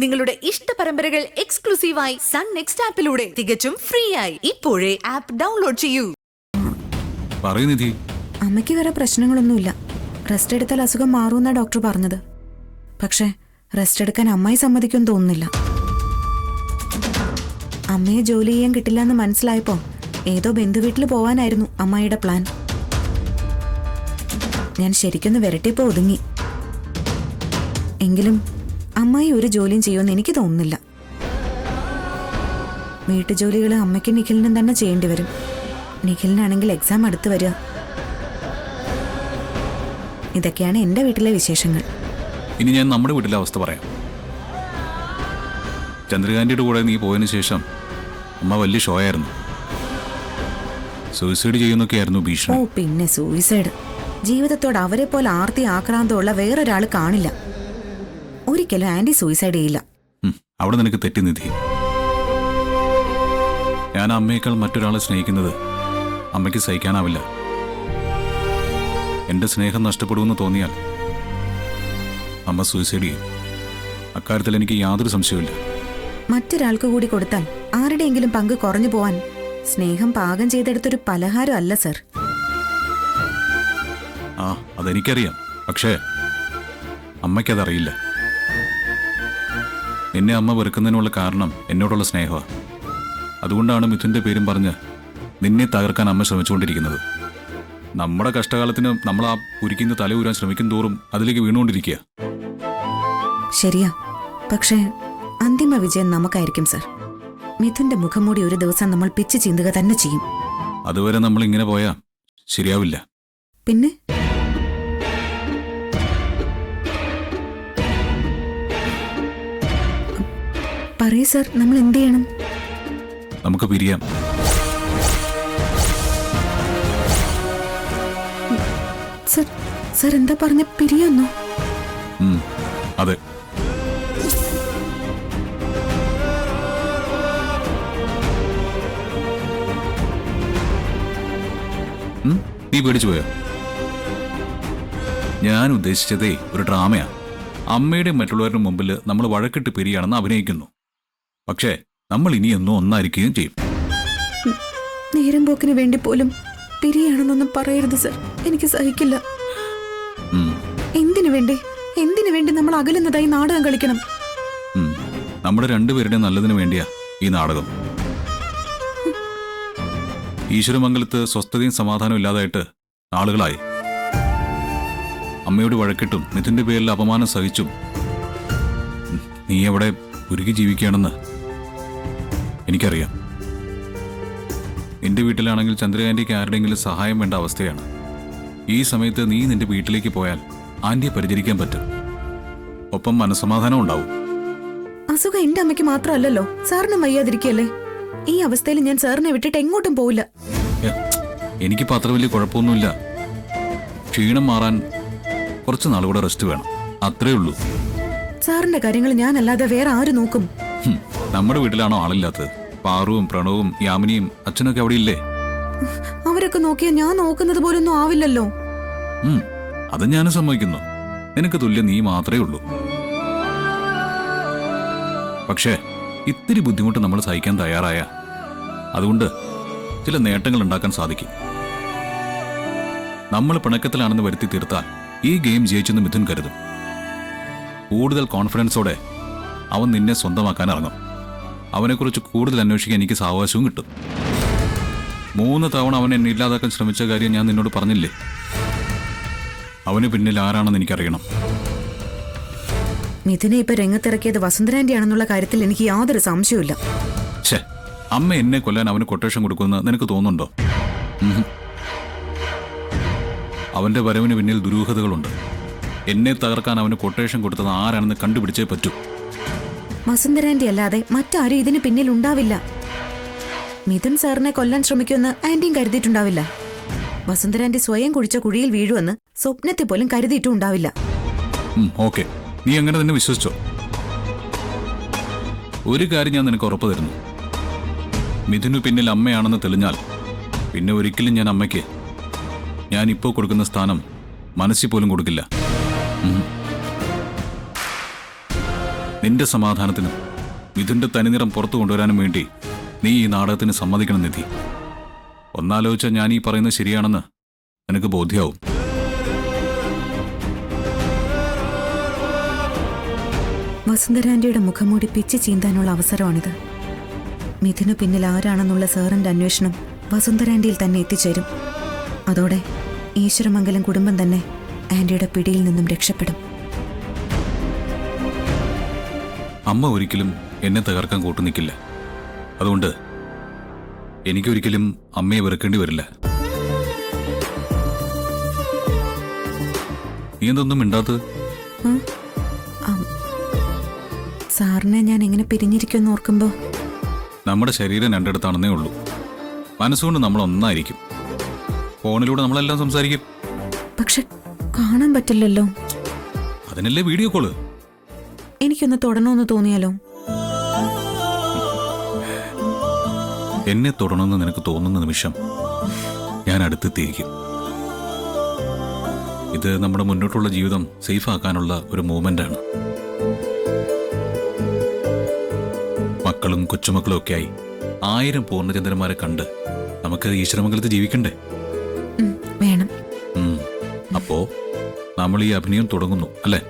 നിങ്ങളുടെ ഇഷ്ട പരമ്പരകൾ എക്സ്ക്ലൂസീവായി സൺ നെക്സ്റ്റ് ആപ്പിലൂടെ തികച്ചും ഫ്രീ ആയി ഇപ്പോഴേ ആപ്പ് ഡൗൺലോഡ് ചെയ്യൂ. നിധി, അമ്മയ്ക്ക് വേറെ പ്രശ്നങ്ങളൊന്നുമില്ല. റെസ്റ്റ് എടുത്താൽ അസുഖം മാറുമെന്നാ ഡോക്ടർ പറഞ്ഞത്. പക്ഷേ റെസ്റ്റ് എടുക്കാൻ അമ്മായി സമ്മതിക്കുമെന്ന് തോന്നുന്നില്ല. അമ്മയെ ജോലി ചെയ്യാൻ കിട്ടില്ല എന്ന് മനസ്സിലായപ്പോ ഏതോ ബന്ധുവീട്ടിൽ പോവാനായിരുന്നു അമ്മായിയുടെ പ്ലാൻ. ഞാൻ ശരിക്കൊന്ന് വിരട്ടിപ്പോ ഒതുങ്ങി. എങ്കിലും അമ്മായി ഒരു ജോലിയും ചെയ്യുമെന്ന് എനിക്ക് തോന്നുന്നില്ല. വീട്ടുജോലികൾ അമ്മയ്ക്കും നിഖിലിനും തന്നെ ചെയ്യേണ്ടി വരും. നിഖിലിനാണെങ്കിൽ എക്സാം അടുത്ത് വരിക. ഇതൊക്കെയാണ് എന്റെ വീട്ടിലെ വിശേഷങ്ങൾ. ഇനി ഞാൻ നമ്മുടെ വീട്ടിലെ അവസ്ഥ പറയാം. ചന്ദ്രകാന്റിയുടെ കൂടെ നീ പോയതിനു ശേഷം അമ്മ വലിയ ഷോ ആയിരുന്നു. സൂയിസൈഡ് ചെയ്യുന്നൊക്കെയായിരുന്നു ഭീഷണി. ഓ പിന്നെ സൂയിസൈഡ്. ജീവിതത്തോട് അവരെ പോലെ ആർത്തി ആക്രാന്തമുള്ള വേറൊരാൾ കാണില്ല. ഒരിക്കലും ആന്റി സൂയിസൈഡ് ചെയ്യില്ല. അവിടെ നിനക്ക് തെറ്റി നിധി. ഞാൻ അമ്മയേക്കാൾ മറ്റൊരാളെ സ്നേഹിക്കുന്നത് അമ്മയ്ക്ക് സഹിക്കാനാവില്ല. എന്റെ സ്നേഹം നഷ്ടപ്പെടുമെന്ന് തോന്നിയാൽ അമ്മ സൂയിസൈഡ് ചെയ്യും. അക്കാര്യത്തിൽ എനിക്ക് യാതൊരു സംശയവുമില്ല. മറ്റൊരാൾക്ക് കൂടി കൊടുത്താൽ ആരുടെയെങ്കിലും പങ്ക് കുറഞ്ഞു പോവാൻ സ്നേഹം പാകം ചെയ്തെടുത്തൊരു പലഹാരം അല്ല സർ. ആ അതെനിക്കറിയാം. പക്ഷേ അമ്മയ്ക്കതറിയില്ല. എന്നെ അമ്മ വെറുക്കുന്നതിനുള്ള കാരണം എന്നോടുള്ള സ്നേഹമാണ്. അതുകൊണ്ടാണ് മിഥുന്റെ പേരും പറഞ്ഞ് നിന്നെ തകർക്കാൻ അമ്മ ശ്രമിച്ചുകൊണ്ടിരിക്കുന്നത്. നമ്മുടെ കഷ്ടകാലത്തിന് നമ്മൾ ആ ഉരുക്കിന്ന് തല ഊരാൻ ശ്രമിക്കും തോറും അതിലേക്ക് വീണുകൊണ്ടിരിക്കുക. ശരിയാ. പക്ഷേ അന്തിമ വിജയം നമുക്കായിരിക്കും സർ. മിഥുന്റെ മുഖംമൂടി ഒരു ദിവസം നമ്മൾ പിച്ച് ചീന്തുക തന്നെ ചെയ്യും. അതുവരെ നമ്മൾ ഇങ്ങനെ പോയാ ശരിയാവില്ല. പിന്നെ പറയൂ സർ, നമ്മൾ എന്ത് ചെയ്യണം? നമുക്ക് പിരിയാം. സർ സർ എന്താ പറഞ്ഞ? പിരിയാന്നോ? അതെ. നീ പേടിച്ചു പോയോ? ഞാൻ ഉദ്ദേശിച്ചതേ ഒരു ഡ്രാമയാ. അമ്മയുടെ മറ്റുള്ളവരുടെ മുമ്പിൽ നമ്മൾ വഴക്കിട്ട് പിരിയാണെന്ന് അഭിനയിക്കുന്നു. പക്ഷേ നമ്മൾ ഇനിയൊന്നും ഒന്നായിരിക്കുകയും ചെയ്യും. നേരം പോക്കിന് വേണ്ടി പോലും പിരിയാണെന്നൊന്നും പറയരുത് സർ. എനിക്ക് സഹിക്കില്ല. എന്തിനു വേണ്ടി നമ്മൾ അകലുന്നതായി നാടകം കളിക്കണം? നമ്മുടെ രണ്ടുപേരുടെയും നല്ലതിനു വേണ്ടിയാ ഈ നാടകം. ഈശ്വരമംഗലത്ത് സ്വസ്ഥതയും സമാധാനവും ഇല്ലാതായിട്ട് നാളുകളായി. അമ്മയോട് വഴക്കിട്ടും മിഥുന്റെ പേരിൽ അപമാനം സഹിച്ചും നീ എവിടെ ഉരുകി ജീവിക്കുകയാണെന്ന് എനിക്കറിയാം. നിന്റെ വീട്ടിലാണെങ്കിൽ ചന്ദ്രകാന്റിക്ക് ആരുടെയെങ്കിലും സഹായം വേണ്ട അവസ്ഥയാണ്. ഈ സമയത്ത് നീ നിന്റെ വീട്ടിലേക്ക് പോയാൽ ആന്റിയെ പരിചരിക്കാൻ പറ്റും. ഒപ്പം മനസ്സമാധാനം ഉണ്ടാവും. അസുഖം എന്റെ അമ്മയ്ക്ക് മാത്രമല്ലല്ലോ, സാറിനും വയ്യാതിരിക്കല്ലേ. ഈ അവസ്ഥയിൽ ഞാൻ സാറിനെ വിട്ടിട്ട് എങ്ങോട്ടും പോവില്ല. എനിക്കിപ്പോ അത്ര വലിയ കുഴപ്പമൊന്നുമില്ല. ക്ഷീണം മാറാൻ കുറച്ച് നാളുകൂടെ റെസ്റ്റ് വേണം, അത്രേ ഉള്ളൂ. സാറിന്റെ കാര്യങ്ങൾ ഞാനല്ലാതെ വേറെ ആര് നോക്കും? നമ്മുടെ വീട്ടിലാണോ ആളില്ലാത്തത്? പാറുവും പ്രണവും യാമിനിയും അച്ഛനൊക്കെ അവിടെ ഇല്ലേ? അവരൊക്കെ നോക്കിയാൽ ഞാൻ നോക്കുന്നത് പോലൊന്നും ആവില്ലല്ലോ. അത് ഞാനും സമ്മതിക്കുന്നു. നിനക്ക് തുല്യം നീ മാത്രമേ ഉള്ളൂ. പക്ഷേ ഇത്തിരി ബുദ്ധിമുട്ട് നമ്മൾ സഹിക്കാൻ തയ്യാറായ അതുകൊണ്ട് ചില നേട്ടങ്ങൾ ഉണ്ടാക്കാൻ സാധിക്കും. നമ്മൾ പിണക്കത്തിലാണെന്ന് വരുത്തി തീർത്താൽ ഈ ഗെയിം ജയിച്ചെന്ന് മിഥുൻ കരുതും. കൂടുതൽ കോൺഫിഡൻസോടെ അവൻ നിന്നെ സ്വന്തമാക്കാൻ ഇറങ്ങും. അവനെക്കുറിച്ച് കൂടുതൽ അന്വേഷിക്കാൻ എനിക്ക് സാവകാശവും കിട്ടും. 3 തവണ അവൻ എന്നെ ഇല്ലാതാക്കാൻ ശ്രമിച്ച കാര്യം ഞാൻ നിന്നോട് പറഞ്ഞില്ലേ? അവന് പിന്നിൽ ആരാണെന്ന് എനിക്കറിയണം. മിഥുനെ ഇപ്പൊ രംഗത്തിറക്കിയത് വസുന്ധരാന്റിയാണെന്നുള്ള കാര്യത്തിൽ എനിക്ക് യാതൊരു സംശയവുമില്ല. അമ്മ എന്നെ കൊല്ലാൻ അവന് കൊട്ടേഷൻ കൊടുക്കുമെന്ന് നിനക്ക് തോന്നുന്നുണ്ടോ? അവന്റെ വരവിന് പിന്നിൽ ദുരൂഹതകളുണ്ട്. എന്നെ തകർക്കാൻ അവന് കൊട്ടേഷൻ കൊടുത്തത് ആരാണെന്ന് കണ്ടുപിടിച്ചേ പറ്റൂ. വസുന്ധരാന്റി അല്ലാതെ മറ്റാരും ഇതിന് പിന്നിൽ ഉണ്ടാവില്ല. മിഥുൻ സാറിനെ കൊല്ലാൻ ശ്രമിക്കുമെന്ന് ആന്റിയും കരുതിയിട്ടുണ്ടാവില്ല. വസുന്ധരാന്റി സ്വയം കുഴിച്ച കുഴിയിൽ വീഴുമെന്ന് സ്വപ്നത്തെ പോലും കരുതിയിട്ടും ഉണ്ടാവില്ല. ഓക്കെ, നീ അങ്ങനെ തന്നെ വിശ്വസിച്ചോ. ഒരു കാര്യം ഞാൻ നിനക്ക് ഉറപ്പ് തരുന്നു. മിഥുനു പിന്നിൽ അമ്മയാണെന്ന് തെളിഞ്ഞാൽ പിന്നെ ഒരിക്കലും ഞാൻ അമ്മയ്ക്ക് ഞാനിപ്പോ കൊടുക്കുന്ന സ്ഥാനം മനസ്സിൽ പോലും കൊടുക്കില്ല. നിന്റെ സമാധാനത്തിനും മിഥുന്റെ തനിനിറം പുറത്തു കൊണ്ടുവരാനും വേണ്ടി നീ ഈ നാടകത്തിന് സമ്മതിക്കണം നിധി. ഒന്നാലോചിച്ചാൽ ഞാൻ ഈ പറയുന്നത് ശരിയാണെന്ന് നിനക്ക് ബോധ്യമാവും. വസുന്ധരാന്റിയുടെ മുഖംമൂടി പിച്ച് ചീന്താനുള്ള അവസരമാണിത്. മിഥുന് പിന്നിൽ ആരാണെന്നുള്ള സാറിന്റെ അന്വേഷണം വസുന്ധരാന്റിയിൽ തന്നെ എത്തിച്ചേരും. അതോടെ ഈശ്വരമംഗലം കുടുംബം തന്നെ ആന്റിയുടെ പിടിയിൽ നിന്നും രക്ഷപ്പെടും. അമ്മ ഒരിക്കലും എന്നെ തകർക്കാൻ കൂട്ടു നിൽക്കില്ല. അതുകൊണ്ട് എനിക്കൊരിക്കലും അമ്മയെ വെറുക്കേണ്ടി വരില്ല. നീ എന്തൊന്നും മിണ്ടാത്തത്? സാറിനെ ഞാൻ എങ്ങനെ പിരിഞ്ഞിരിക്കുമെന്ന് ഓർക്കുമ്പോ നമ്മുടെ ശരീരം രണ്ടിടത്താണെന്നേ ഉള്ളൂ. മനസ്സുകൊണ്ട് നമ്മൾ ഒന്നായിരിക്കും. ഫോണിലൂടെ നമ്മളെല്ലാം സംസാരിക്കും. പക്ഷെ കാണാൻ പറ്റില്ലല്ലോ. അതിനല്ലേ വീഡിയോ കോള്. എനിക്കൊന്ന് തൊടണമെന്ന് തോന്നിയാലോ? എന്നെ തൊടണമെന്ന് നിനക്ക് തോന്നുന്ന നിമിഷം ഞാൻ അടുത്തെത്തിയിരിക്കും. ഇത് നമ്മുടെ മുന്നോട്ടുള്ള ജീവിതം സേഫ് ആക്കാനുള്ള ഒരു മൂവ്മെന്റ് ആണ്. മക്കളും കൊച്ചുമക്കളും ഒക്കെയായി 1000 പൂർണ്ണചന്ദ്രന്മാരെ കണ്ട് നമുക്ക് ഈശ്വരമംഗലത്ത് ജീവിക്കണ്ടേ? വേണം. അപ്പോ നമ്മൾ ഈ അഭിനയം തുടങ്ങുന്നു അല്ലേ?